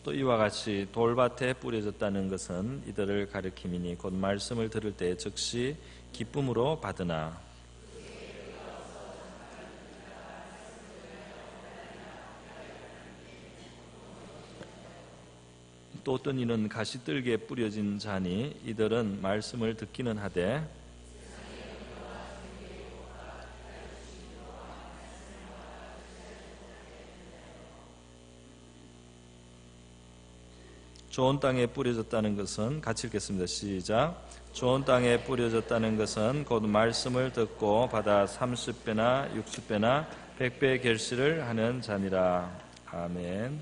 또 이와 같이 돌밭에 뿌려졌다는 것은 이들을 가리킴이니 곧 말씀을 들을 때 즉시 기쁨으로 받으나 또 어떤 이는 가시뜰기에 뿌려진 자니 이들은 말씀을 듣기는 하되 좋은 땅에 뿌려졌다는 것은 같이 읽겠습니다. 시작. 좋은 땅에 뿌려졌다는 것은 곧 말씀을 듣고 받아 30배나 60배나 100배의 결실을 하는 자니라. 아멘.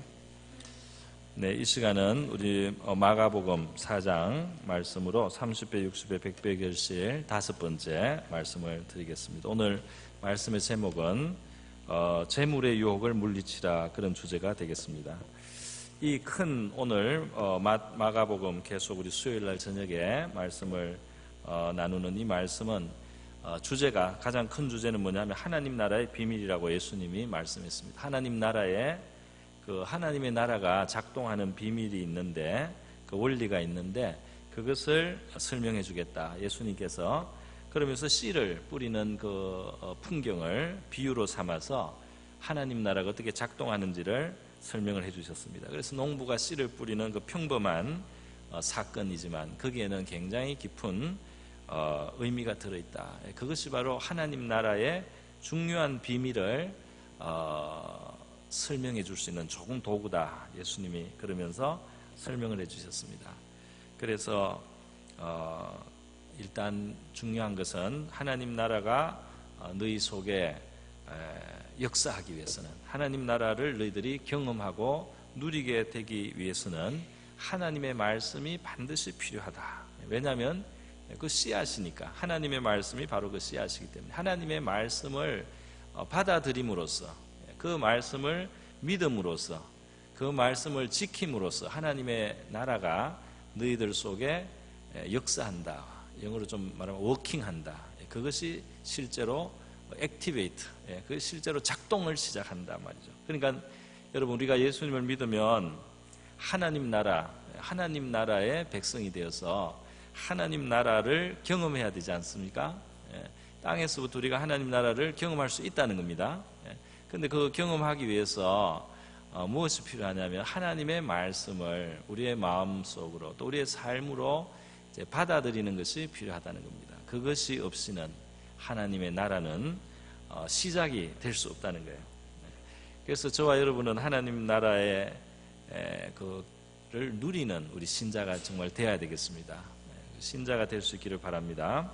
네, 이 시간은 우리 마가복음 4장 말씀으로 30배, 60배, 100배의 결실 5번째 말씀을 드리겠습니다. 오늘 말씀의 제목은 재물의 유혹을 물리치라, 그런 주제가 되겠습니다. 이 큰 오늘 마가복음 계속 우리 수요일날 저녁에 말씀을 나누는 이 말씀은 주제가, 가장 큰 주제는 뭐냐면 하나님 나라의 비밀이라고 예수님이 말씀했습니다. 하나님 나라의 하나님의 나라가 작동하는 비밀이 있는데, 그 원리가 있는데 그것을 설명해 주겠다 예수님께서. 그러면서 씨를 뿌리는 그 풍경을 비유로 삼아서 하나님 나라가 어떻게 작동하는지를 설명을 해주셨습니다. 그래서 농부가 씨를 뿌리는 그 평범한 사건이지만 거기에는 굉장히 깊은 의미가 들어있다. 그것이 바로 하나님 나라의 중요한 비밀을 설명해 줄 수 있는 좋은 도구다, 예수님이 그러면서 설명을 해주셨습니다. 그래서 일단 중요한 것은 하나님 나라가 너희 속에 역사하기 위해서는, 하나님 나라를 너희들이 경험하고 누리게 되기 위해서는 하나님의 말씀이 반드시 필요하다. 왜냐하면 그 씨앗이니까, 하나님의 말씀이 바로 그 씨앗이기 때문에 하나님의 말씀을 받아들임으로써, 그 말씀을 믿음으로써, 그 말씀을 지킴으로써 하나님의 나라가 너희들 속에 역사한다. 영어로 좀 말하면 워킹한다. 그것이 실제로 액티베이트, 그 실제로 작동을 시작한다 말이죠. 그러니까 여러분, 우리가 예수님을 믿으면 하나님 나라의 백성이 되어서 하나님 나라를 경험해야 되지 않습니까? 땅에서부터 우리가 하나님 나라를 경험할 수 있다는 겁니다. 그런데 그 경험하기 위해서 무엇이 필요하냐면 하나님의 말씀을 우리의 마음속으로 또 우리의 삶으로 이제 받아들이는 것이 필요하다는 겁니다. 그것이 없이는 하나님의 나라는 시작이 될 수 없다는 거예요. 그래서 저와 여러분은 하나님 나라의 그를 누리는 우리 신자가 정말 되어야 되겠습니다. 신자가 될 수 있기를 바랍니다.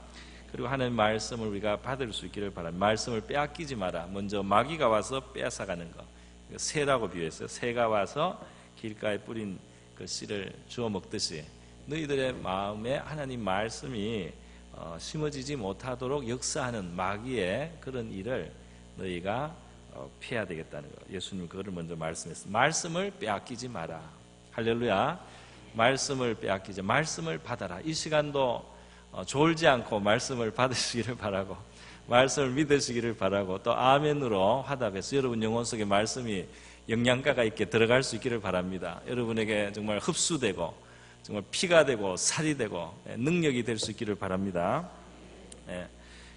그리고 하나님 말씀을 우리가 받을 수 있기를 바랍니다. 말씀을 빼앗기지 마라. 먼저 마귀가 와서 빼앗아가는 거, 새라고 비유했어요. 새가 와서 길가에 뿌린 그 씨를 주워 먹듯이 너희들의 마음에 하나님 말씀이 심어지지 못하도록 역사하는 마귀의 그런 일을 너희가 피해야 되겠다는 거. 예수님 그거를 먼저 말씀했습니다. 말씀을 빼앗기지 마라. 할렐루야. 말씀을 빼앗기지, 말씀을 받아라. 이 시간도 졸지 않고 말씀을 받으시기를 바라고, 말씀을 믿으시기를 바라고, 또 아멘으로 화답해서 여러분 영혼 속에 말씀이 영양가가 있게 들어갈 수 있기를 바랍니다. 여러분에게 정말 흡수되고 정말 피가 되고 살이 되고 능력이 될 수 있기를 바랍니다.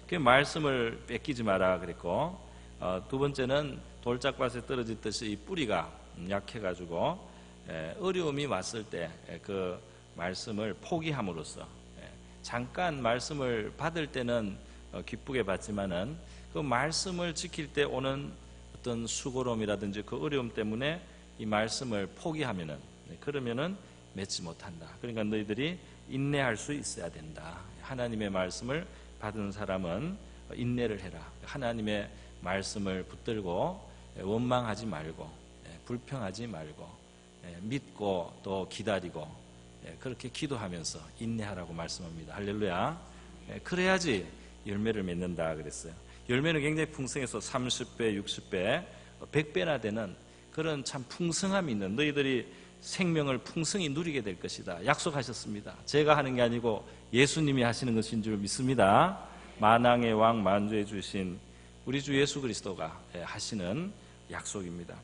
그 말씀을 뺏기지 마라 그랬고, 두 번째는 돌짝밭에 떨어졌듯이 이 뿌리가 약해가지고 어려움이 왔을 때 그 말씀을 포기함으로써, 잠깐 말씀을 받을 때는 기쁘게 받지만은 그 말씀을 지킬 때 오는 어떤 수고로움이라든지 그 어려움 때문에 이 말씀을 포기하면은, 그러면은 맺지 못한다. 그러니까 너희들이 인내할 수 있어야 된다. 하나님의 말씀을 받은 사람은 인내를 해라. 하나님의 말씀을 붙들고 원망하지 말고 불평하지 말고 믿고 또 기다리고 그렇게 기도하면서 인내하라고 말씀합니다. 할렐루야. 그래야지 열매를 맺는다 그랬어요. 열매는 굉장히 풍성해서 30배, 60배, 100배나 되는 그런 참 풍성함이 있는, 너희들이 생명을 풍성히 누리게 될 것이다 약속하셨습니다. 제가 하는 게 아니고 예수님이 하시는 것인 줄 믿습니다. 만왕의 왕 만주해 주신 우리 주 예수 그리스도가 하시는 약속입니다.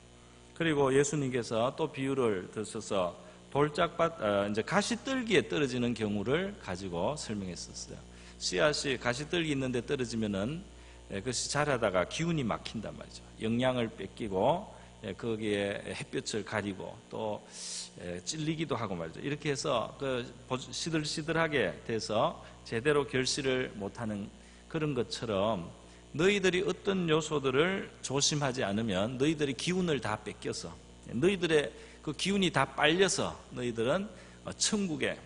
그리고 예수님께서 또 비유를 드셔서 돌짝밭, 이제 가시떨기에 떨어지는 경우를 가지고 설명했었어요. 씨앗이 가시떨기 있는데 떨어지면은 그것이 자라다가 기운이 막힌단 말이죠. 영양을 뺏기고 거기에 햇볕을 가리고 또 찔리기도 하고 말이죠. 이렇게 해서 그 시들시들하게 돼서 제대로 결실을 못하는 그런 것처럼 너희들이 어떤 요소들을 조심하지 않으면 너희들이 기운을 다 뺏겨서 너희들의 그 기운이 다 빨려서 너희들은 천국의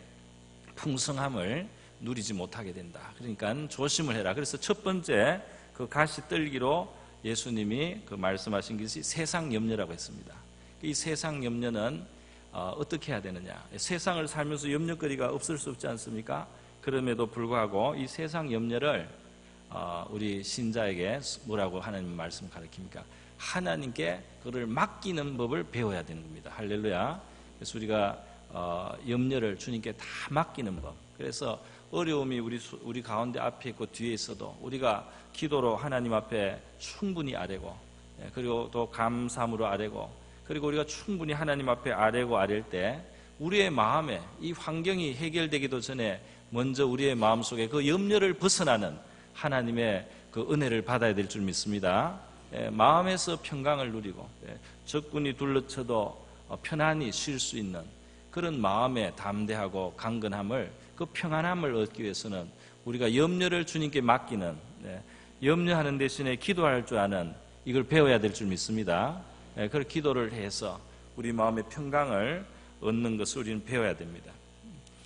풍성함을 누리지 못하게 된다. 그러니까 조심을 해라. 그래서 첫 번째 그 가시떨기로 예수님이 그 말씀하신 것이 세상 염려라고 했습니다. 이 세상 염려는 어떻게 해야 되느냐? 세상을 살면서 염려거리가 없을 수 없지 않습니까? 그럼에도 불구하고 이 세상 염려를 우리 신자에게 뭐라고 하나님 말씀 가르칩니까? 하나님께 그를 맡기는 법을 배워야 되는 겁니다. 할렐루야. 그래서 우리가 염려를 주님께 다 맡기는 법. 그래서 어려움이 우리 가운데 앞에 있고 뒤에 있어도 우리가 기도로 하나님 앞에 충분히 아뢰고, 그리고 또 감사함으로 아뢰고, 그리고 우리가 충분히 하나님 앞에 아뢰고 아랠 때 우리의 마음에 이 환경이 해결되기도 전에 먼저 우리의 마음속에 그 염려를 벗어나는 하나님의 그 은혜를 받아야 될 줄 믿습니다. 마음에서 평강을 누리고 적군이 둘러쳐도 편안히 쉴 수 있는 그런 마음의 담대하고 강건함을, 그 평안함을 얻기 위해서는 우리가 염려를 주님께 맡기는, 염려하는 대신에 기도할 줄 아는 이걸 배워야 될 줄 믿습니다. 그걸 기도를 해서 우리 마음의 평강을 얻는 것을 우리는 배워야 됩니다.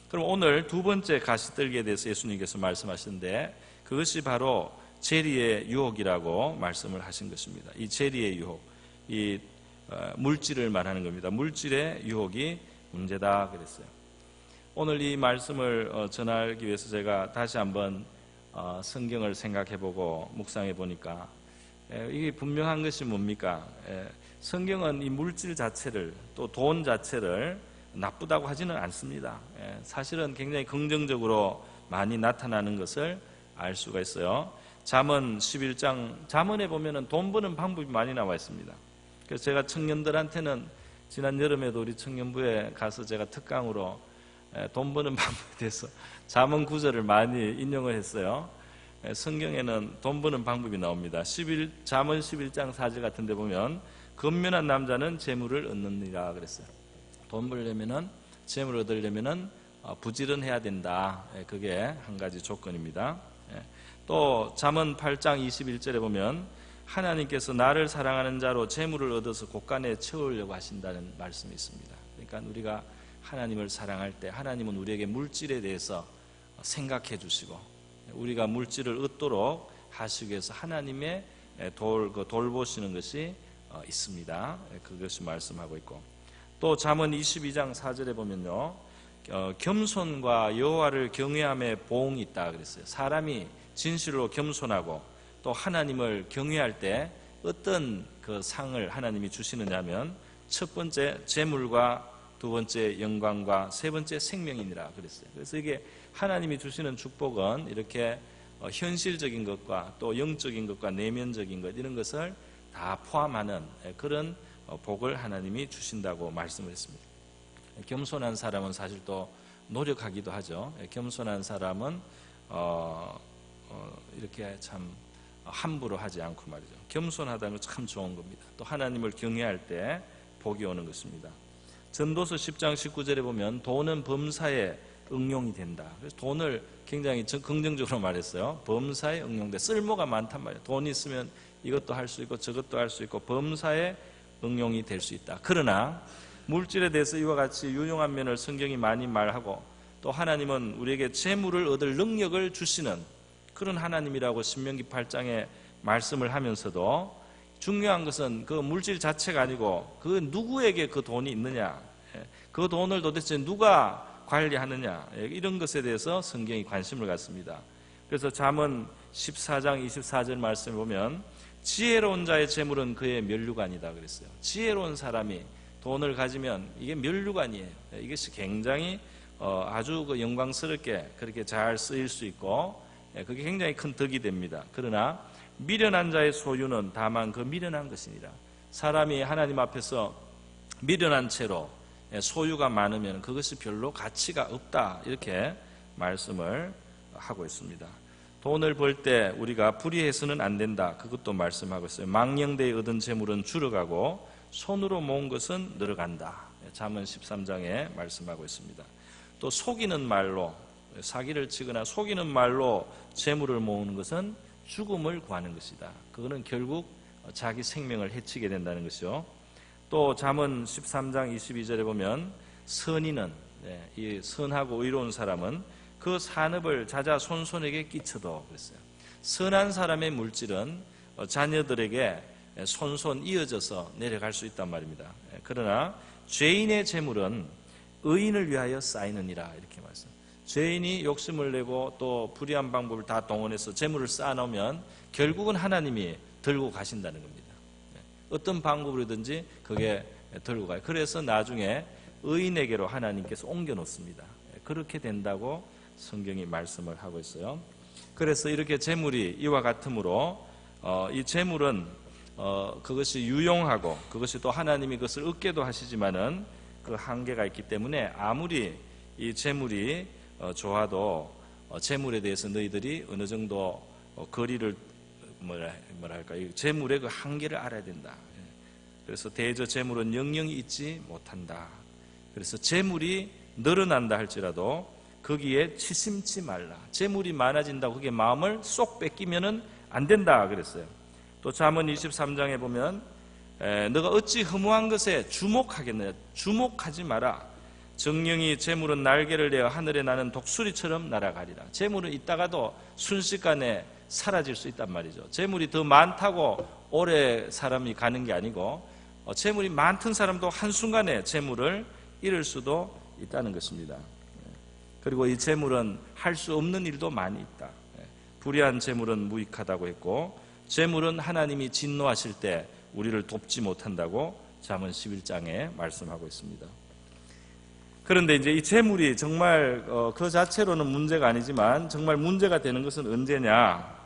그럼 오늘 두 번째 가시떨기에 대해서 예수님께서 말씀하시는데 그것이 바로 재리의 유혹이라고 말씀을 하신 것입니다. 이 재리의 유혹, 이 물질을 말하는 겁니다. 물질의 유혹이 문제다 그랬어요. 오늘 이 말씀을 전하기 위해서 제가 다시 한번 성경을 생각해보고 묵상해보니까 이게 분명한 것이 뭡니까? 성경은 이 물질 자체를, 또 돈 자체를 나쁘다고 하지는 않습니다. 사실은 굉장히 긍정적으로 많이 나타나는 것을 알 수가 있어요. 잠언 11장, 잠언에 보면은 돈 버는 방법이 많이 나와 있습니다. 그래서 제가 청년들한테는 지난 여름에도 우리 청년부에 가서 제가 특강으로 돈 버는 방법에 대해서 잠언 구절을 많이 인용을 했어요. 성경에는 돈 버는 방법이 나옵니다. 잠언 11장 4절 같은 데 보면 건면한 남자는 재물을 얻느니라 그랬어요. 돈 벌려면은, 재물을 얻으려면은 부지런해야 된다. 그게 한 가지 조건입니다. 또 잠언 8장 21절에 보면 하나님께서 나를 사랑하는 자로 재물을 얻어서 곳간에 채우려고 하신다는 말씀이 있습니다. 그러니까 우리가 하나님을 사랑할 때 하나님은 우리에게 물질에 대해서 생각해 주시고 우리가 물질을 얻도록 하시기 위해서 하나님의 돌보시는 것이 있습니다. 그것이 말씀하고 있고, 또 잠언 22장 4절에 보면요, 겸손과 여호와를 경외함에 보응이 있다 그랬어요. 사람이 진실로 겸손하고 또 하나님을 경외할 때 어떤 그 상을 하나님이 주시느냐 하면 첫 번째 재물과 두 번째 영광과 세 번째 생명이니라 그랬어요. 그래서 이게 하나님이 주시는 축복은 이렇게 현실적인 것과 또 영적인 것과 내면적인 것, 이런 것을 다 포함하는 그런 복을 하나님이 주신다고 말씀을 했습니다. 겸손한 사람은 사실 또 노력하기도 하죠. 겸손한 사람은 이렇게 참 함부로 하지 않고 말이죠. 겸손하다는 건 참 좋은 겁니다. 또 하나님을 경외할 때 복이 오는 것입니다. 전도서 10장 19절에 보면 돈은 범사에 응용이 된다. 그래서 돈을 굉장히 긍정적으로 말했어요. 범사에 응용돼. 쓸모가 많단 말이에요. 돈이 있으면 이것도 할 수 있고 저것도 할 수 있고 범사에 응용이 될 수 있다. 그러나 물질에 대해서 이와 같이 유용한 면을 성경이 많이 말하고, 또 하나님은 우리에게 재물을 얻을 능력을 주시는 그런 하나님이라고 신명기 8장에 말씀을 하면서도 중요한 것은 그 물질 자체가 아니고 그 누구에게 그 돈이 있느냐, 그 돈을 도대체 누가 관리하느냐, 이런 것에 대해서 성경이 관심을 갖습니다. 그래서 잠언 14장 24절 말씀을 보면 지혜로운 자의 재물은 그의 면류관이다 그랬어요. 지혜로운 사람이 돈을 가지면 이게 면류관이에요. 이것이 굉장히 아주 그 영광스럽게 그렇게 잘 쓰일 수 있고 그게 굉장히 큰 덕이 됩니다. 그러나 미련한 자의 소유는 다만 그 미련한 것이니라. 사람이 하나님 앞에서 미련한 채로 소유가 많으면 그것이 별로 가치가 없다, 이렇게 말씀을 하고 있습니다. 돈을 벌 때 우리가 불의해서는 안 된다, 그것도 말씀하고 있어요. 망령되이 얻은 재물은 줄어가고 손으로 모은 것은 늘어간다. 잠언 13장에 말씀하고 있습니다. 또 속이는 말로, 사기를 치거나 속이는 말로 재물을 모으는 것은 죽음을 구하는 것이다. 그거는 결국 자기 생명을 해치게 된다는 것이요. 또 잠언 13장 22절에 보면 선인은, 이 선하고 의로운 사람은 그 산업을 자자손손에게 끼쳐도 그랬어요. 선한 사람의 물질은 자녀들에게 손손 이어져서 내려갈 수 있단 말입니다. 그러나 죄인의 재물은 의인을 위하여 쌓이느니라, 이렇게 말씀. 죄인이 욕심을 내고 또 불의한 방법을 다 동원해서 재물을 쌓아놓으면 결국은 하나님이 들고 가신다는 겁니다. 어떤 방법으로든지 그게 들고 가요. 그래서 나중에 의인에게로 하나님께서 옮겨 놓습니다. 그렇게 된다고 성경이 말씀을 하고 있어요. 그래서 이렇게 재물이 이와 같으므로 이 재물은 그것이 유용하고 그것이 또 하나님이 그것을 얻게도 하시지만은 그 한계가 있기 때문에 아무리 이 재물이 좋아도 재물에 대해서 너희들이 어느 정도 거리를 뭐랄까 이 재물의 그 한계를 알아야 된다. 그래서 대저 재물은 영영이 있지 못한다. 그래서 재물이 늘어난다 할지라도 거기에 치심치 말라. 재물이 많아진다고 그게 마음을 쏙 뺏기면은 안 된다 그랬어요. 또 잠언 23장에 보면 너가 어찌 허무한 것에 주목하겠느냐. 주목하지 마라. 정령이 재물은 날개를 내어 하늘에 나는 독수리처럼 날아가리라. 재물은 있다가도 순식간에 사라질 수 있단 말이죠. 재물이 더 많다고 오래 사람이 가는 게 아니고 재물이 많던 사람도 한순간에 재물을 잃을 수도 있다는 것입니다. 그리고 이 재물은 할 수 없는 일도 많이 있다. 불의한 재물은 무익하다고 했고 재물은 하나님이 진노하실 때 우리를 돕지 못한다고 잠언 11장에 말씀하고 있습니다. 그런데 이제 이 재물이 정말 그 자체로는 문제가 아니지만 정말 문제가 되는 것은 언제냐?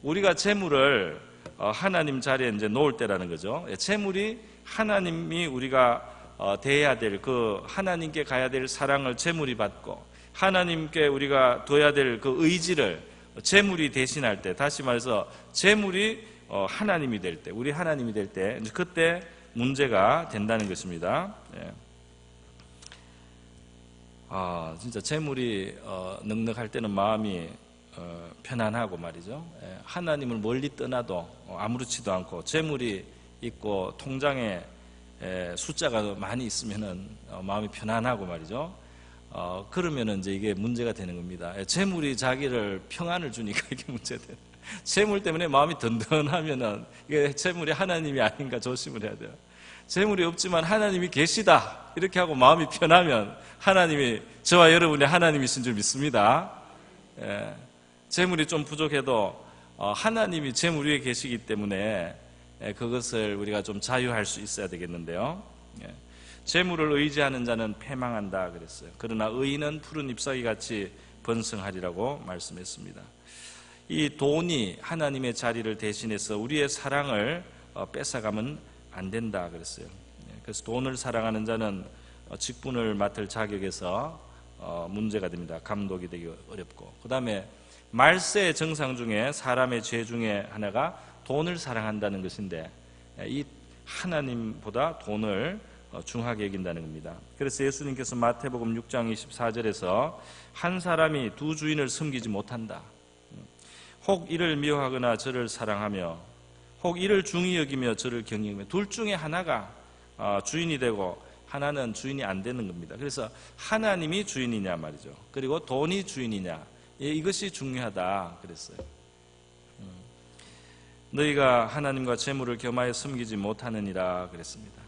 우리가 재물을 하나님 자리에 이제 놓을 때라는 거죠. 재물이 하나님이 우리가 대해야 될 그 하나님께 가야 될 사랑을 재물이 받고 하나님께 우리가 둬야 될 그 의지를 재물이 대신할 때, 다시 말해서 재물이 하나님이 될 때, 우리 하나님이 될 때, 그때 문제가 된다는 것입니다. 진짜 재물이 넉넉할 때는 마음이 편안하고 말이죠. 하나님을 멀리 떠나도 아무렇지도 않고 재물이 있고 통장에 숫자가 많이 있으면은 마음이 편안하고 말이죠. 그러면은 이제 이게 문제가 되는 겁니다. 재물이 자기를 평안을 주니까 이게 문제가 돼요. 재물 때문에 마음이 든든하면은 이게 재물이 하나님이 아닌가 조심을 해야 돼요. 재물이 없지만 하나님이 계시다 이렇게 하고 마음이 편하면 하나님이 저와 여러분이 하나님이신 줄 믿습니다. 재물이 좀 부족해도 하나님이 재물 위에 계시기 때문에 그것을 우리가 좀 자유할 수 있어야 되겠는데요. 재물을 의지하는 자는 패망한다 그랬어요. 그러나 의인은 푸른 잎사귀 같이 번성하리라고 말씀했습니다. 이 돈이 하나님의 자리를 대신해서 우리의 사랑을 뺏어가면 안 된다 그랬어요. 그래서 돈을 사랑하는 자는 직분을 맡을 자격에서 문제가 됩니다. 감독이 되기 어렵고, 그 다음에 말세의 정상 중에 사람의 죄 중에 하나가 돈을 사랑한다는 것인데 이 하나님보다 돈을 중하게 여긴다는 겁니다. 그래서 예수님께서 마태복음 6장 24절에서 한 사람이 두 주인을 섬기지 못한다. 혹 이를 미워하거나 저를 사랑하며 혹 이를 중히 여기며 저를 경외하며 둘 중에 하나가 주인이 되고 하나는 주인이 안 되는 겁니다. 그래서 하나님이 주인이냐 말이죠. 그리고 돈이 주인이냐, 이것이 중요하다 그랬어요. 너희가 하나님과 재물을 겸하여 섬기지 못하느니라 그랬습니다.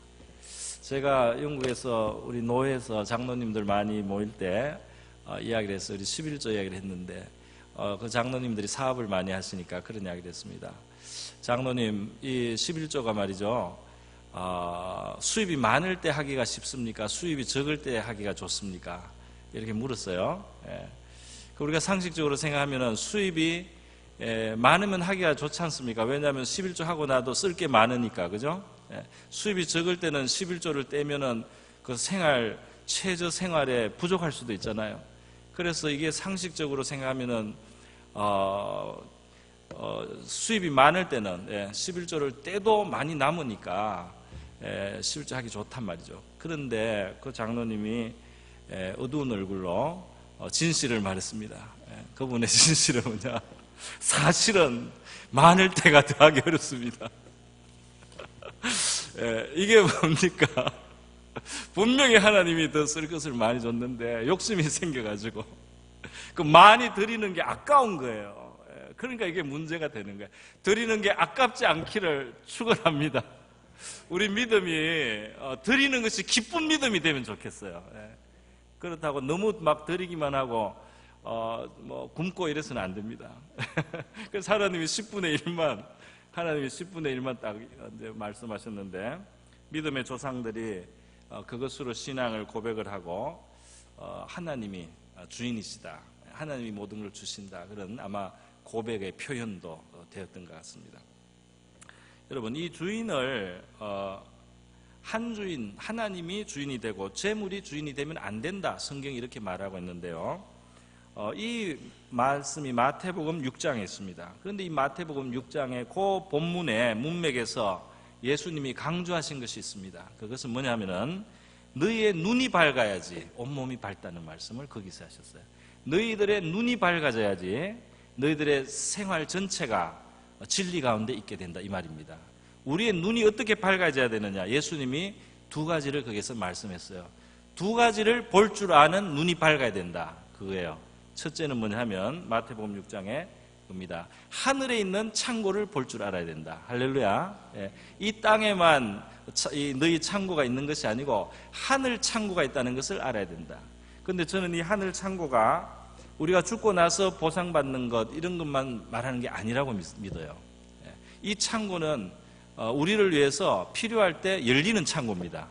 제가 영국에서 우리 노회에서 장로님들 많이 모일 때 이야기를 해서 우리 11조 이야기를 했는데 그 장로님들이 사업을 많이 하시니까 그런 이야기를 했습니다. 장로님, 이 11조가 말이죠, 수입이 많을 때 하기가 쉽습니까? 수입이 적을 때 하기가 좋습니까? 이렇게 물었어요. 우리가 상식적으로 생각하면 수입이 많으면 하기가 좋지 않습니까? 왜냐하면 11조 하고 나도 쓸 게 많으니까, 그죠? 수입이 적을 때는 11조를 떼면은 그 최저 생활에 부족할 수도 있잖아요. 그래서 이게 상식적으로 생각하면은 수입이 많을 때는 11조를 떼도 많이 남으니까 11조 하기 좋단 말이죠. 그런데 그 장로님이 어두운 얼굴로 진실을 말했습니다. 그분의 진실은 뭐냐? 사실은 많을 때가 더하기 어렵습니다. 이게 뭡니까? 분명히 하나님이 더 쓸 것을 많이 줬는데 욕심이 생겨가지고 그 많이 드리는 게 아까운 거예요. 그러니까 이게 문제가 되는 거예요. 드리는 게 아깝지 않기를 축원합니다. 우리 믿음이 드리는 것이 기쁜 믿음이 되면 좋겠어요. 그렇다고 너무 막 드리기만 하고 굶고 이래서는 안 됩니다. 그래서 하나님이 10분의 1만 딱 이제 말씀하셨는데, 믿음의 조상들이 그것으로 신앙을 고백을 하고 하나님이 주인이시다, 하나님이 모든 걸 주신다, 그런 아마 고백의 표현도 되었던 것 같습니다. 여러분, 이 주인을 한 주인, 하나님이 주인이 되고 재물이 주인이 되면 안 된다, 성경이 이렇게 말하고 있는데요. 이 말씀이 마태복음 6장에 있습니다. 그런데 이 마태복음 6장의 그 본문의 문맥에서 예수님이 강조하신 것이 있습니다. 그것은 뭐냐면은 너희의 눈이 밝아야지 온몸이 밝다는 말씀을 거기서 하셨어요. 너희들의 눈이 밝아져야지 너희들의 생활 전체가 진리 가운데 있게 된다, 이 말입니다. 우리의 눈이 어떻게 밝아져야 되느냐? 예수님이 두 가지를 거기서 말씀했어요. 두 가지를 볼 줄 아는 눈이 밝아야 된다, 그거예요. 첫째는 뭐냐면 마태복음 6장에 겁니다. 하늘에 있는 창고를 볼 줄 알아야 된다. 할렐루야. 이 땅에만 너희 창고가 있는 것이 아니고 하늘 창고가 있다는 것을 알아야 된다. 그런데 저는 이 하늘 창고가 우리가 죽고 나서 보상받는 것, 이런 것만 말하는 게 아니라고 믿어요. 이 창고는 우리를 위해서 필요할 때 열리는 창고입니다.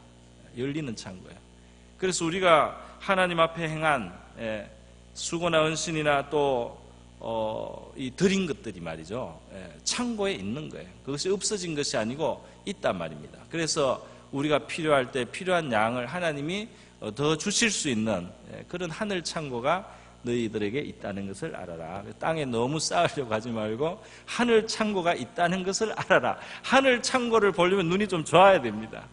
열리는 창고예요. 그래서 우리가 하나님 앞에 행한 수고나 헌신이나 또 이 드린 것들이 말이죠, 창고에 있는 거예요. 그것이 없어진 것이 아니고 있단 말입니다. 그래서 우리가 필요할 때 필요한 양을 하나님이 더 주실 수 있는 그런 하늘 창고가 너희들에게 있다는 것을 알아라. 땅에 너무 쌓으려고 하지 말고 하늘 창고가 있다는 것을 알아라. 하늘 창고를 보려면 눈이 좀 좋아야 됩니다.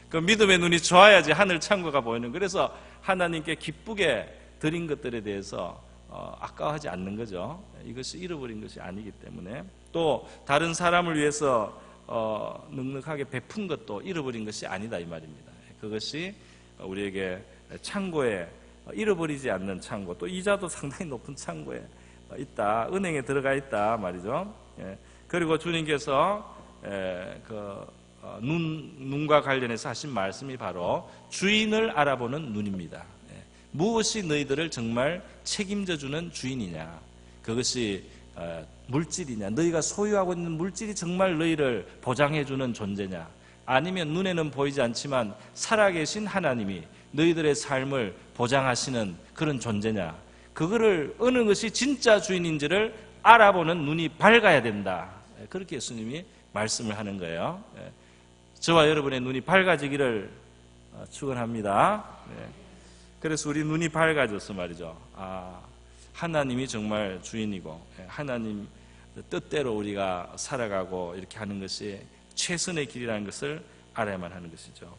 그 믿음의 눈이 좋아야지 하늘 창고가 보이는. 그래서 하나님께 기쁘게 드린 것들에 대해서 아까워하지 않는 거죠. 이것이 잃어버린 것이 아니기 때문에. 또 다른 사람을 위해서 넉넉하게 베푼 것도 잃어버린 것이 아니다, 이 말입니다. 그것이 우리에게 창고에, 잃어버리지 않는 창고, 또 이자도 상당히 높은 창고에 있다, 은행에 들어가 있다 말이죠. 그리고 주님께서 눈과 관련해서 하신 말씀이 바로 주인을 알아보는 눈입니다. 무엇이 너희들을 정말 책임져주는 주인이냐, 그것이 물질이냐, 너희가 소유하고 있는 물질이 정말 너희를 보장해주는 존재냐, 아니면 눈에는 보이지 않지만 살아계신 하나님이 너희들의 삶을 보장하시는 그런 존재냐, 그거를 어느 것이 진짜 주인인지를 알아보는 눈이 밝아야 된다, 그렇게 예수님이 말씀을 하는 거예요. 저와 여러분의 눈이 밝아지기를 축원합니다. 그래서 우리 눈이 밝아져서 말이죠, 하나님이 정말 주인이고 하나님 뜻대로 우리가 살아가고 이렇게 하는 것이 최선의 길이라는 것을 알아야만 하는 것이죠.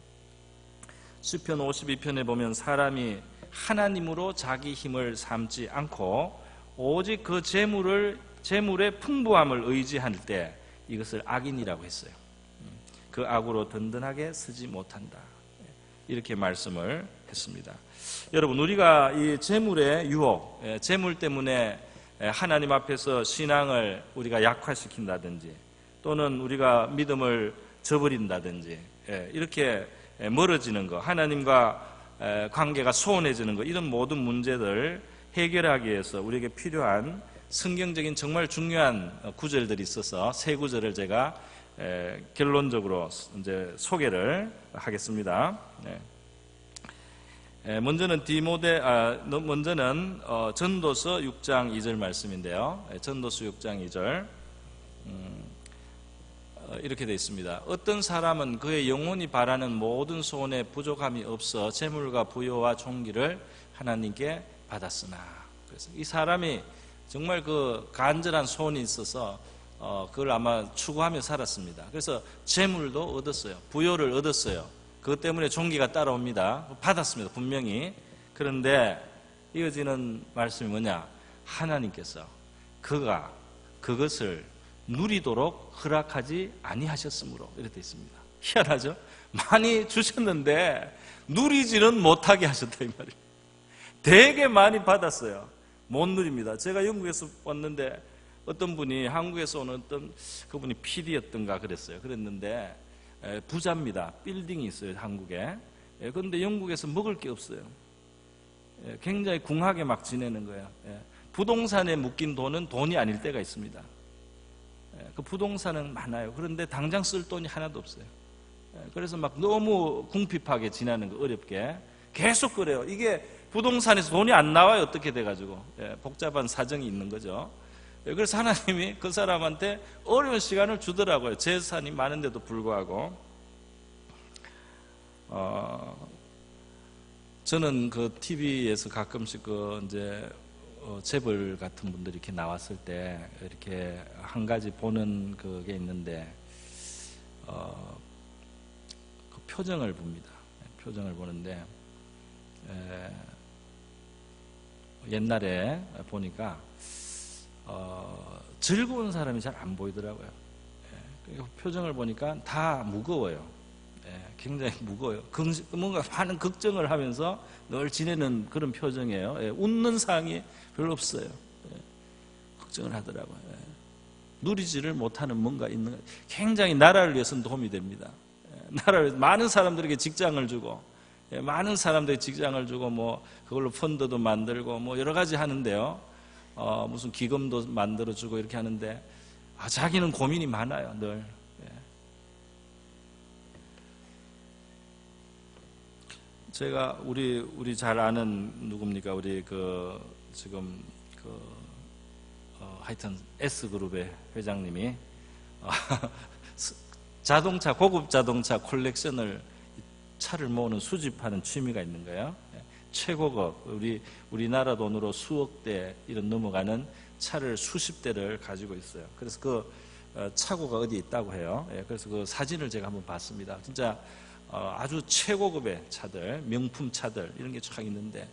시편 52편에 보면 사람이 하나님으로 자기 힘을 삼지 않고 오직 그 재물의 풍부함을 의지할 때 이것을 악인이라고 했어요. 그 악으로 든든하게 서지 못한다, 이렇게 말씀을 했습니다. 여러분, 우리가 이 재물의 유혹, 재물 때문에 하나님 앞에서 신앙을 우리가 약화시킨다든지 또는 우리가 믿음을 저버린다든지 이렇게 멀어지는 것, 하나님과 관계가 소원해지는 것, 이런 모든 문제들 해결하기 위해서 우리에게 필요한 성경적인 정말 중요한 구절들이 있어서 세 구절을 제가 결론적으로 이제 소개를 하겠습니다. 먼저는 전도서 6장 2절 말씀인데요. 전도서 6장 2절. 이렇게 되어 있습니다. 어떤 사람은 그의 영혼이 바라는 모든 소원에 부족함이 없어 재물과 부여와 존귀를 하나님께 받았으나, 그래서 이 사람이 정말 그 간절한 소원이 있어서 그걸 아마 추구하며 살았습니다. 그래서 재물도 얻었어요. 부여를 얻었어요. 그것 때문에 존귀가 따라옵니다. 받았습니다. 분명히. 그런데 이어지는 말씀이 뭐냐? 하나님께서 그가 그것을 누리도록 허락하지 아니하셨으므로, 이렇게 되어 있습니다. 희한하죠? 많이 주셨는데 누리지는 못하게 하셨다 이 말이에요. 되게 많이 받았어요. 못 누립니다. 제가 영국에서 왔는데 어떤 분이, 한국에서 오는 어떤 그분이 PD였던가 그랬어요. 그랬는데 부자입니다. 빌딩이 있어요, 한국에. 그런데 영국에서 먹을 게 없어요. 굉장히 궁하게 막 지내는 거예요. 부동산에 묶인 돈은 돈이 아닐 때가 있습니다. 그 부동산은 많아요. 그런데 당장 쓸 돈이 하나도 없어요. 그래서 막 너무 궁핍하게 지내는 거, 어렵게 계속 그래요. 이게 부동산에서 돈이 안 나와요. 어떻게 돼가지고. 복잡한 사정이 있는 거죠. 그래서 하나님이 그 사람한테 어려운 시간을 주더라고요. 재산이 많은데도 불구하고. 저는 그 TV에서 가끔씩 이제 재벌 같은 분들이 이렇게 나왔을 때 이렇게 한 가지 보는 그게 있는데, 그 표정을 봅니다. 표정을 보는데, 옛날에 보니까 즐거운 사람이 잘 안 보이더라고요. 표정을 보니까 다 무거워요. 굉장히 무거워요. 뭔가 많은 걱정을 하면서 늘 지내는 그런 표정이에요. 웃는 상이 별로 없어요. 걱정을 하더라고요. 누리지를 못하는 뭔가 있는 거예요. 굉장히 나라를 위해서는 도움이 됩니다. 나라를 위해서 많은 사람들에게 직장을 주고, 많은 사람들에게 직장을 주고, 뭐 그걸로 펀드도 만들고 뭐 여러 가지 하는데요. 무슨 기금도 만들어주고 이렇게 하는데, 자기는 고민이 많아요, 늘. 제가 우리 잘 아는 누굽니까? 우리 지금 하여튼 S그룹의 회장님이 자동차, 고급 자동차 콜렉션을, 차를 모으는, 수집하는 취미가 있는 거예요. 최고급, 우리나라 돈으로 수억 대 이런 넘어가는 차를 수십 대를 가지고 있어요. 그래서 그 차고가 어디 있다고 해요. 그래서 그 사진을 제가 한번 봤습니다. 진짜 아주 최고급의 차들, 명품 차들 이런 게 쫙 있는데,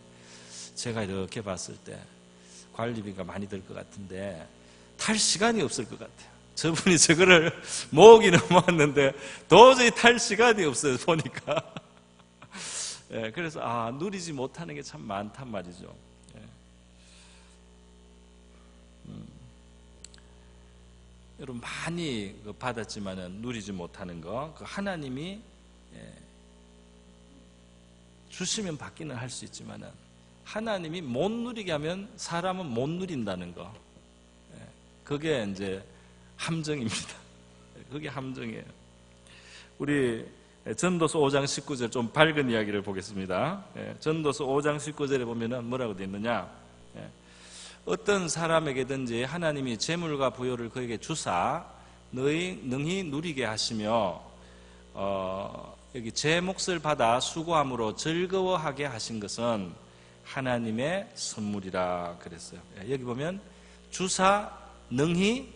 제가 이렇게 봤을 때 관리비가 많이 들 것 같은데 탈 시간이 없을 것 같아요. 저분이 저거를 모으기는 모았는데 도저히 탈 시간이 없어요, 보니까. 그래서 누리지 못하는 게 참 많단 말이죠. 여러분 많이 받았지만은 누리지 못하는 거, 그 하나님이 주시면 받기는 할 수 있지만은 하나님이 못 누리게 하면 사람은 못 누린다는 거, 그게 이제 함정입니다. 그게 함정이에요. 우리 전도서 5장 19절 좀 밝은 이야기를 보겠습니다. 전도서 5장 19절에 보면은 뭐라고 되어 있느냐? 어떤 사람에게든지 하나님이 재물과 부여를 그에게 주사 능히 누리게 하시며 여기 제 몫을 받아 수고함으로 즐거워하게 하신 것은 하나님의 선물이라 그랬어요. 여기 보면 주사 능히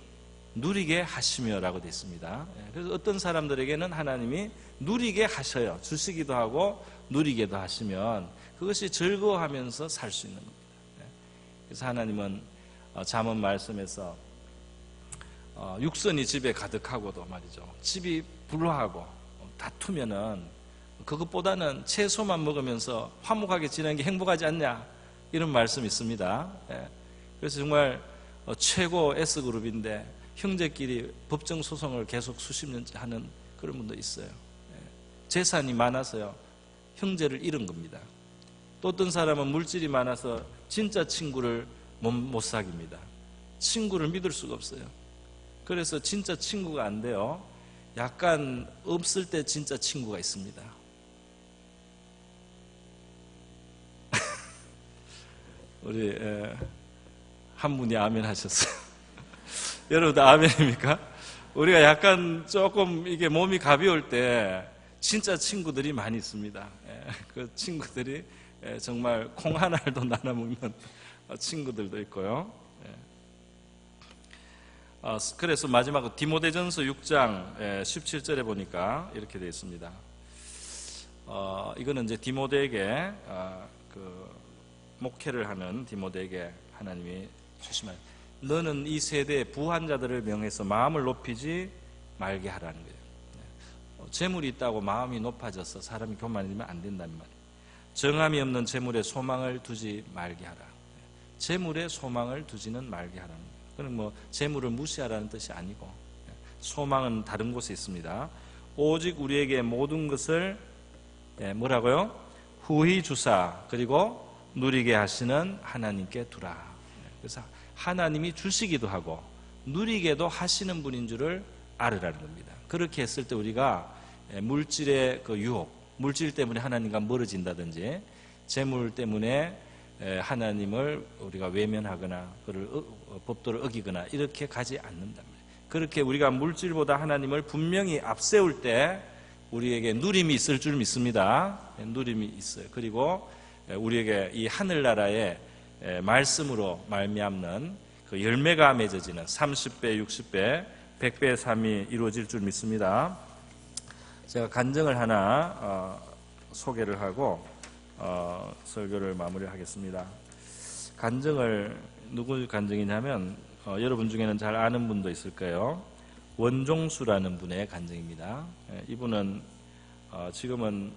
누리게 하시며라고 되어 있습니다. 그래서 어떤 사람들에게는 하나님이 누리게 하셔요. 주시기도 하고 누리게도 하시면 그것이 즐거워하면서 살 수 있는 겁니다. 그래서 하나님은 잠언 말씀에서 육선이 집에 가득하고도 말이죠, 집이 불화하고 다투면은 그것보다는 채소만 먹으면서 화목하게 지내는 게 행복하지 않냐, 이런 말씀이 있습니다. 그래서 정말 최고 S그룹인데 형제끼리 법정 소송을 계속 수십 년째 하는 그런 분도 있어요. 재산이 많아서요, 형제를 잃은 겁니다. 또 어떤 사람은 물질이 많아서 진짜 친구를 못 사깁니다. 친구를 믿을 수가 없어요. 그래서 진짜 친구가 안 돼요. 약간 없을 때 진짜 친구가 있습니다. 우리 한 분이 아멘 하셨어요. 여러분도 아멘입니까? 우리가 약간 조금 이게 몸이 가벼울 때 진짜 친구들이 많이 있습니다. 그 친구들이 정말 콩 한 알도 나눠 먹는 친구들도 있고요. 그래서 마지막으로 디모데전서 6장 17절에 보니까 이렇게 되어 있습니다. 이거는 이제 디모데에게 그 목회를 하는 디모데에게 하나님이 주시면, 너는 이 세대의 부한 자들을 명해서 마음을 높이지 말게 하라는 거예요. 재물이 있다고 마음이 높아져서 사람이 교만해지면 안 된다는 말이에요. 정함이 없는 재물에 소망을 두지 말게 하라. 재물에 소망을 두지는 말게 하라는 거예요. 그건 뭐 재물을 무시하라는 뜻이 아니고, 소망은 다른 곳에 있습니다. 오직 우리에게 모든 것을 뭐라고요? 후히 주사 그리고 누리게 하시는 하나님께 두라. 그래서 하나님이 주시기도 하고 누리게도 하시는 분인 줄을 알으라는 겁니다. 그렇게 했을 때 우리가 물질의 그 유혹, 물질 때문에 하나님과 멀어진다든지 재물 때문에 하나님을 우리가 외면하거나 그를 법도를 어기거나 이렇게 가지 않는다. 그렇게 우리가 물질보다 하나님을 분명히 앞세울 때 우리에게 누림이 있을 줄 믿습니다. 누림이 있어요. 그리고 우리에게 이 하늘나라의 말씀으로 말미암는 그 열매가 맺어지는 30배, 60배, 100배의 삶이 이루어질 줄 믿습니다. 제가 간증을 하나 소개를 하고 설교를 마무리하겠습니다. 간증을 누구 간증이냐면 여러분 중에는 잘 아는 분도 있을 거예요. 원종수라는 분의 간증입니다. 이분은 지금은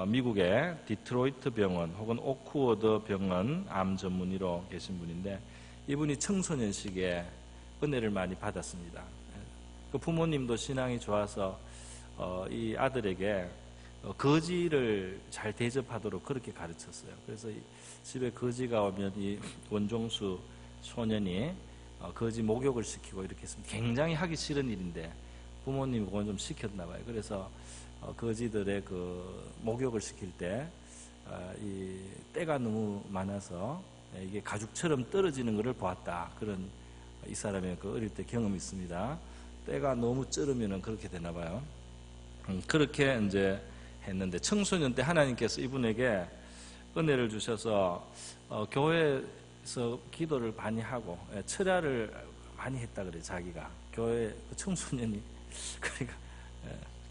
미국의 디트로이트 병원 혹은 오크워드 병원 암 전문의로 계신 분인데, 이분이 청소년 시기에 은혜를 많이 받았습니다. 그 부모님도 신앙이 좋아서 이 아들에게 거지를 잘 대접하도록 그렇게 가르쳤어요. 그래서 집에 거지가 오면 이 원종수 소년이 거지 목욕을 시키고 이렇게 했습니다. 굉장히 하기 싫은 일인데 부모님이 그건 좀 시켰나 봐요. 그래서 거지들의 그 목욕을 시킬 때 이 때가 너무 많아서 이게 가죽처럼 떨어지는 것을 보았다. 그런 이 사람의 그 어릴 때 경험이 있습니다. 때가 너무 쩔으면 그렇게 되나 봐요. 그렇게 이제 했는데 청소년 때 하나님께서 이분에게 은혜를 주셔서 교회에서 기도를 많이 하고 철야를 많이 했다 그래요. 자기가 교회 청소년이 그러니까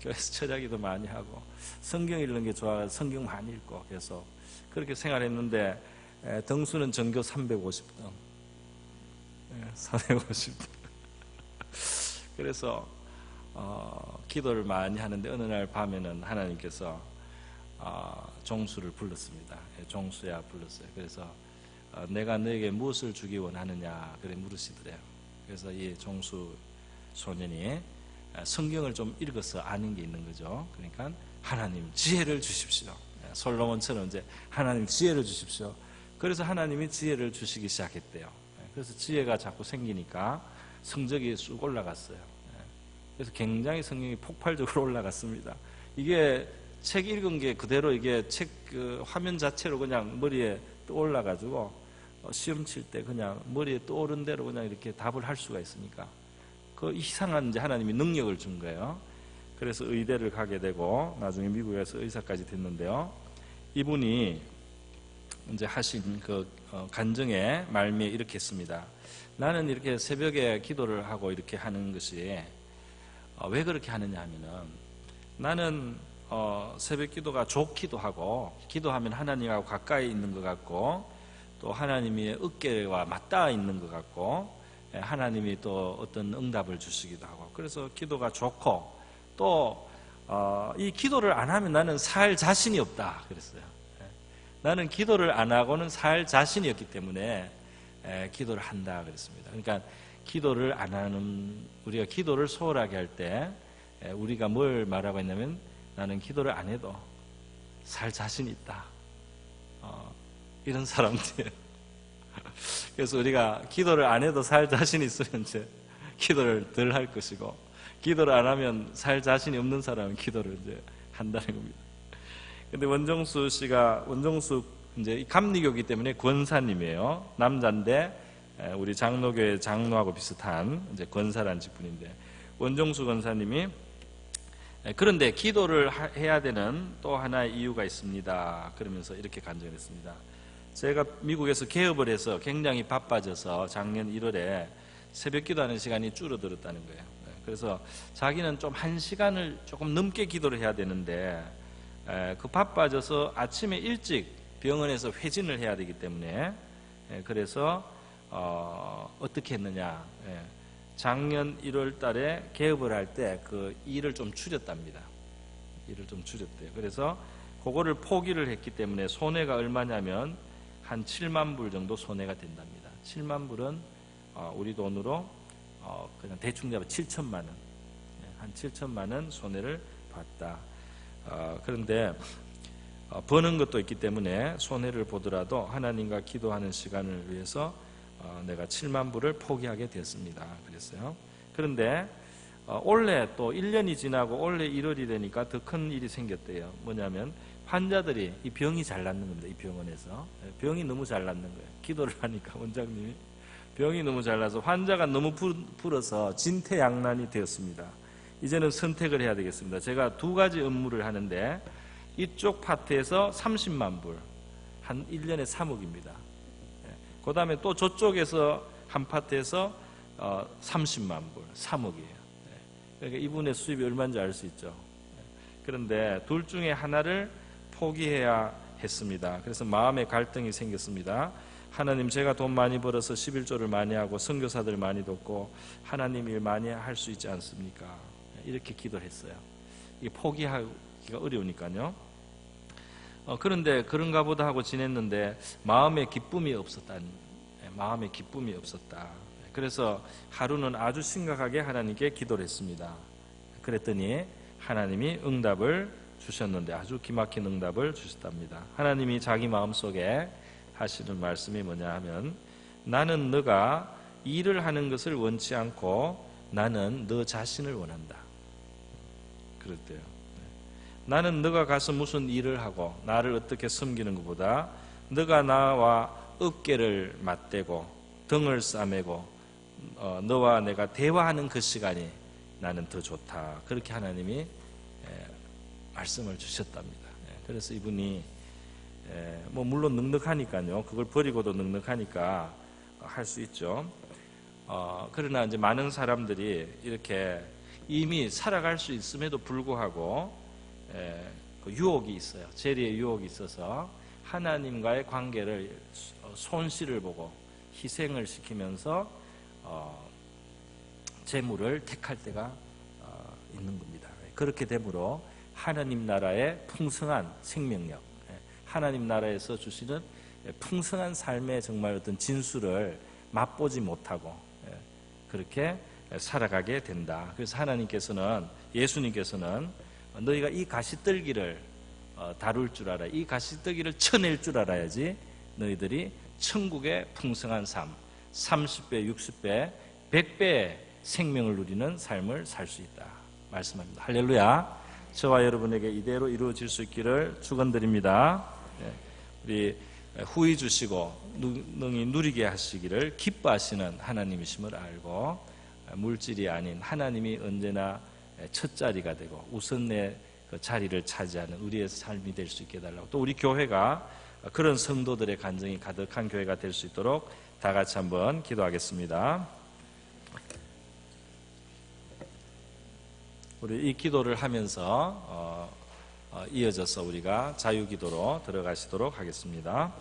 교회에서 철야기도 많이 하고 성경 읽는 게 좋아서 성경 많이 읽고 계속 그렇게 생활했는데 등수는 전교 350등 350등 그래서 기도를 많이 하는데 어느 날 밤에는 하나님께서 종수를 불렀습니다. 종수야 불렀어요. 그래서 내가 너에게 무엇을 주기 원하느냐 그래 물으시더래요. 그래서 이 종수 소년이 성경을 좀 읽어서 아는 게 있는 거죠. 그러니까 하나님 지혜를 주십시오. 솔로몬처럼 이제 하나님 지혜를 주십시오. 그래서 하나님이 지혜를 주시기 시작했대요. 그래서 지혜가 자꾸 생기니까 성적이 쑥 올라갔어요. 그래서 굉장히 성경이 폭발적으로 올라갔습니다. 이게 책 읽은 게 그대로 이게 책 그 화면 자체로 그냥 머리에 떠올라가지고 시험 칠 때 그냥 머리에 떠오른 대로 그냥 이렇게 답을 할 수가 있으니까 그 이상한 이제 하나님이 능력을 준 거예요. 그래서 의대를 가게 되고 나중에 미국에서 의사까지 됐는데요. 이분이 이제 하신 그 간증의 말미에 이렇게 했습니다. 나는 이렇게 새벽에 기도를 하고 이렇게 하는 것이 왜 그렇게 하느냐 하면은 나는 새벽 기도가 좋기도 하고 기도하면 하나님하고 가까이 있는 것 같고 또 하나님이 어깨와 맞닿아 있는 것 같고 하나님이 또 어떤 응답을 주시기도 하고 그래서 기도가 좋고 또 이 기도를 안 하면 나는 살 자신이 없다 그랬어요. 나는 기도를 안 하고는 살 자신이 없기 때문에 기도를 한다 그랬습니다. 그러니까 기도를 안 하는 우리가 기도를 소홀하게 할 때 우리가 뭘 말하고 있냐면 나는 기도를 안 해도 살 자신이 있다. 이런 사람들. 그래서 우리가 기도를 안 해도 살 자신이 있으면 이제 기도를 덜 할 것이고 기도를 안 하면 살 자신이 없는 사람은 기도를 이제 한다는 겁니다. 근데 원종수 씨가 원종수 이제 감리교이기 때문에 권사님이에요. 남자인데 우리 장로교회 장로하고 비슷한 이제 권사라는 직분인데 원종수 권사님이 그런데 기도를 해야 되는 또 하나의 이유가 있습니다. 그러면서 이렇게 간증했습니다. 제가 미국에서 개업을 해서 굉장히 바빠져서 작년 1월에 새벽 기도하는 시간이 줄어들었다는 거예요. 그래서 자기는 좀 1시간을 조금 넘게 기도를 해야 되는데 그 바빠져서 아침에 일찍 병원에서 회진을 해야 되기 때문에 그래서 어떻게 했느냐, 작년 1월 달에 개업을 할 때 그 일을 좀 줄였답니다. 일을 좀 줄였대요. 그래서 그거를 포기를 했기 때문에 손해가 얼마냐면 한 7만 불 정도 손해가 된답니다. 7만 불은 우리 돈으로 그냥 대충 잡아 7천만 원, 한 7천만 원 손해를 봤다. 그런데 버는 것도 있기 때문에 손해를 보더라도 하나님과 기도하는 시간을 위해서 내가 7만 불을 포기하게 됐습니다. 그랬어요. 그런데 올해 또 1년이 지나고 올해 1월이 되니까 더 큰 일이 생겼대요. 뭐냐면 환자들이 이 병이 잘 낫는 겁니다. 이 병원에서 병이 너무 잘 낫는 거예요. 기도를 하니까 원장님이 병이 너무 잘 나서 환자가 너무 불어서 진퇴양난이 되었습니다. 이제는 선택을 해야 되겠습니다. 제가 두 가지 업무를 하는데 이쪽 파트에서 30만 불, 한 1년에 3억입니다. 그 다음에 또 저쪽에서 한 파트에서 30만 불, 3억이에요. 그러니까 이분의 수입이 얼마인지 알 수 있죠. 그런데 둘 중에 하나를 포기해야 했습니다. 그래서 마음의 갈등이 생겼습니다. 하나님, 제가 돈 많이 벌어서 11조를 많이 하고 선교사들 많이 돕고 하나님 일 많이 할 수 있지 않습니까? 이렇게 기도를 했어요. 이게 포기하기가 어려우니까요. 그런데 그런가 보다 하고 지냈는데 마음의 기쁨이 없었다. 그래서 하루는 아주 심각하게 하나님께 기도를 했습니다. 그랬더니 하나님이 응답을 주셨는데 아주 기막힌 응답을 주셨답니다. 하나님이 자기 마음속에 하시는 말씀이 뭐냐 하면, 나는 너가 일을 하는 것을 원치 않고 나는 너 자신을 원한다. 그랬대요. 나는 너가 가서 무슨 일을 하고 나를 어떻게 섬기는 것보다 너가 나와 어깨를 맞대고 등을 싸매고 너와 내가 대화하는 그 시간이 나는 더 좋다. 그렇게 하나님이 말씀을 주셨답니다. 그래서 이분이 물론 넉넉하니까요. 그걸 버리고도 넉넉하니까 할 수 있죠. 그러나 이제 많은 사람들이 이렇게 이미 살아갈 수 있음에도 불구하고 그 유혹이 있어요. 재리의 유혹이 있어서 하나님과의 관계를 손실을 보고 희생을 시키면서 재물을 택할 때가 있는 겁니다. 그렇게 되므로 하나님 나라의 풍성한 생명력, 하나님 나라에서 주시는 풍성한 삶의 정말 어떤 진수를 맛보지 못하고 그렇게 살아가게 된다. 그래서 하나님께서는, 예수님께서는 너희가 이 가시떨기를 다룰 줄 알아, 이 가시떨기를 쳐낼 줄 알아야지 너희들이 천국의 풍성한 삶, 30배, 60배, 100배의 생명을 누리는 삶을 살 수 있다 말씀합니다. 할렐루야. 저와 여러분에게 이대로 이루어질 수 있기를 축원드립니다. 우리 후히 주시고 능히 누리게 하시기를 기뻐하시는 하나님이심을 알고 물질이 아닌 하나님이 언제나 첫 자리가 되고 우선의 그 자리를 차지하는 우리의 삶이 될 수 있게 해달라고, 또 우리 교회가 그런 성도들의 간증이 가득한 교회가 될 수 있도록 다 같이 한번 기도하겠습니다. 우리 이 기도를 하면서 이어져서 우리가 자유기도로 들어가시도록 하겠습니다.